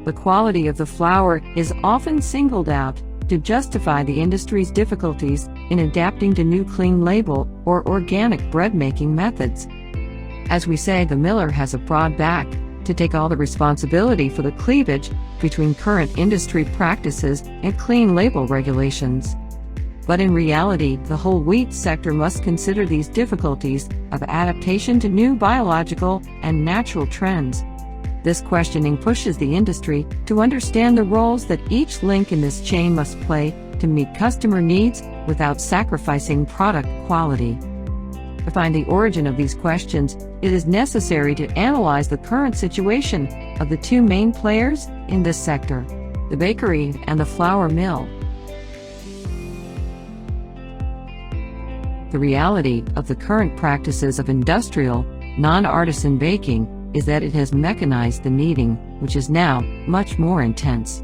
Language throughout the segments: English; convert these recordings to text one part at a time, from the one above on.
The quality of the flour is often singled out to justify the industry's difficulties in adapting to new clean label or organic bread-making methods. As we say, the miller has a broad back to take all the responsibility for the cleavage between current industry practices and clean label regulations. But in reality, the whole wheat sector must consider these difficulties of adaptation to new biological and natural trends. This questioning pushes the industry to understand the roles that each link in this chain must play to meet customer needs without sacrificing product quality. To find the origin of these questions, it is necessary to analyze the current situation of the two main players in this sector, the bakery and the flour mill. The reality of the current practices of industrial, non-artisan baking is that it has mechanized the kneading, which is now much more intense.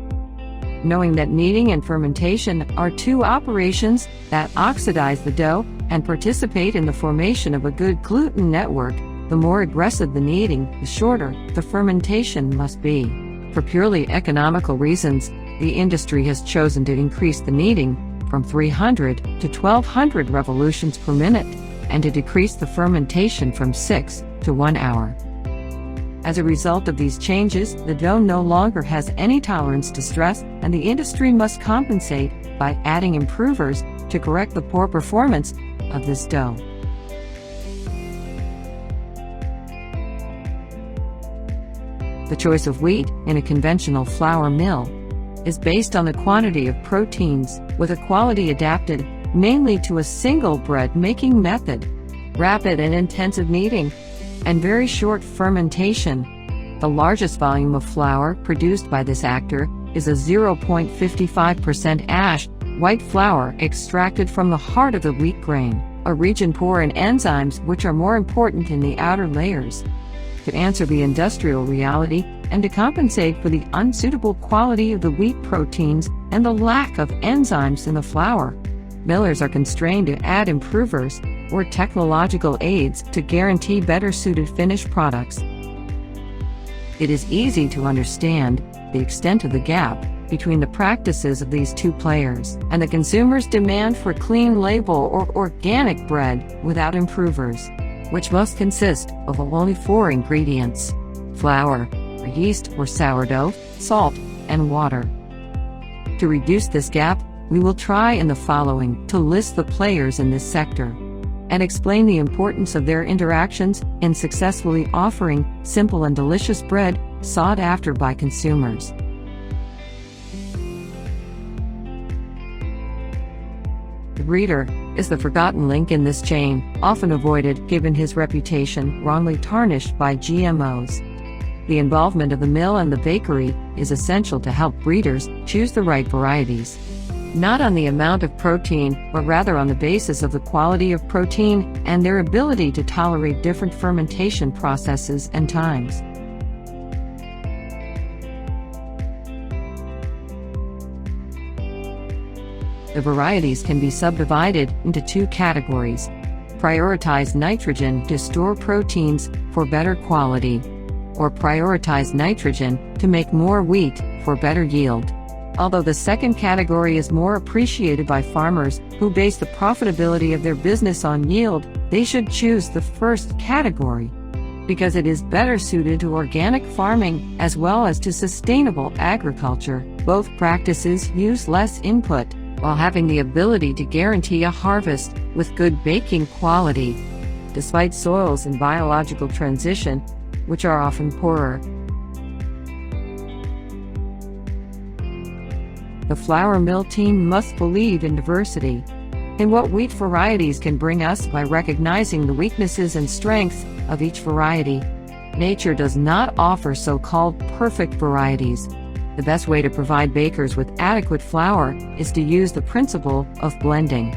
Knowing that kneading and fermentation are two operations that oxidize the dough and participate in the formation of a good gluten network, the more aggressive the kneading, the shorter the fermentation must be. For purely economical reasons, the industry has chosen to increase the kneading from 300 to 1200 revolutions per minute and to decrease the fermentation from 6 to 1 hour. As a result of these changes, the dough no longer has any tolerance to stress, and the industry must compensate by adding improvers to correct the poor performance of this dough. The choice of wheat in a conventional flour mill is based on the quantity of proteins, with a quality adapted mainly to a single bread-making method, rapid and intensive kneading, and very short fermentation. The largest volume of flour produced by this actor is a 0.55% ash, white flour extracted from the heart of the wheat grain, a region poor in enzymes which are more important in the outer layers. To answer the industrial reality and to compensate for the unsuitable quality of the wheat proteins and the lack of enzymes in the flour, millers are constrained to add improvers or technological aids to guarantee better suited finished products. It is easy to understand the extent of the gap between the practices of these two players and the consumer's demand for clean label or organic bread without improvers, which must consist of only 4 ingredients: flour, yeast or sourdough, salt, and water. To reduce this gap, we will try in the following to list the players in this sector and explain the importance of their interactions in successfully offering simple and delicious bread sought after by consumers. The breeder is the forgotten link in this chain, often avoided given his reputation wrongly tarnished by GMOs. The involvement of the mill and the bakery is essential to help breeders choose the right varieties, not on the amount of protein, but rather on the basis of the quality of protein and their ability to tolerate different fermentation processes and times. The varieties can be subdivided into 2 categories: prioritize nitrogen to store proteins for better quality, or prioritize nitrogen to make more wheat for better yield. Although the second category is more appreciated by farmers who base the profitability of their business on yield, they should choose the first category because it is better suited to organic farming as well as to sustainable agriculture. Both practices use less input while having the ability to guarantee a harvest with good baking quality, despite soils in biological transition, which are often poorer. The flour mill team must believe in diversity, in what wheat varieties can bring us by recognizing the weaknesses and strengths of each variety. Nature does not offer so-called perfect varieties. The best way to provide bakers with adequate flour is to use the principle of blending.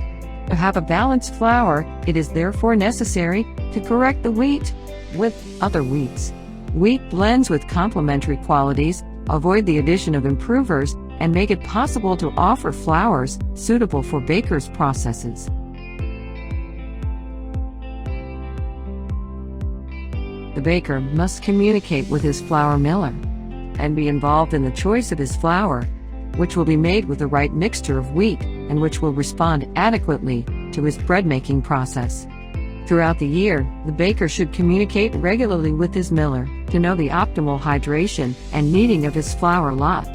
To have a balanced flour, it is therefore necessary to correct the wheat with other wheats. Wheat blends with complementary qualities, avoid the addition of improvers, and make it possible to offer flours suitable for bakers' processes. The baker must communicate with his flour miller. and be involved in the choice of his flour, which will be made with the right mixture of wheat and which will respond adequately to his bread-making process. Throughout the year, the baker should communicate regularly with his miller to know the optimal hydration and kneading of his flour lot.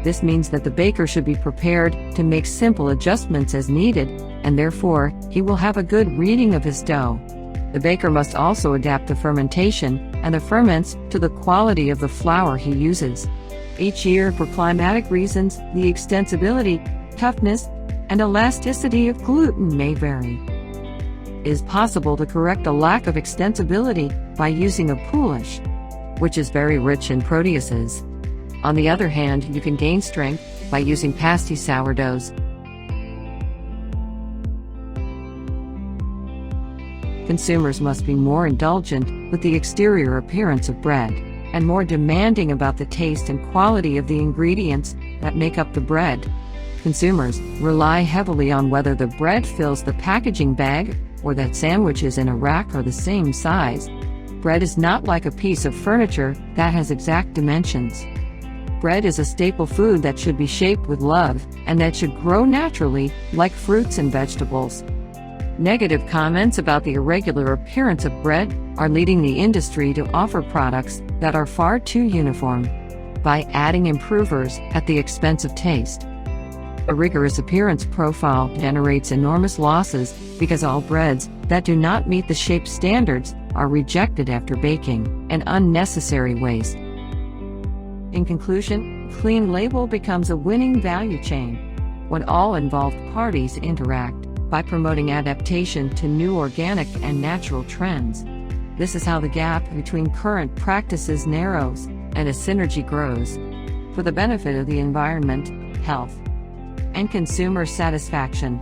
This means that the baker should be prepared to make simple adjustments as needed, and therefore, he will have a good reading of his dough. The baker must also adapt the fermentation and the ferments to the quality of the flour he uses. Each year, for climatic reasons, the extensibility, toughness, and elasticity of gluten may vary. It is possible to correct a lack of extensibility by using a poolish, which is very rich in proteuses. On the other hand, you can gain strength by using pasty sourdoughs. Consumers must be more indulgent with the exterior appearance of bread, and more demanding about the taste and quality of the ingredients that make up the bread. Consumers rely heavily on whether the bread fills the packaging bag or that sandwiches in a rack are the same size. Bread is not like a piece of furniture that has exact dimensions. Bread is a staple food that should be shaped with love and that should grow naturally, like fruits and vegetables. Negative comments about the irregular appearance of bread are leading the industry to offer products that are far too uniform by adding improvers at the expense of taste. A rigorous appearance profile generates enormous losses because all breads that do not meet the shape standards are rejected after baking, an unnecessary waste. In conclusion, clean label becomes a winning value chain when all involved parties interact by promoting adaptation to new organic and natural trends. This is how the gap between current practices narrows and a synergy grows for the benefit of the environment, health, and consumer satisfaction.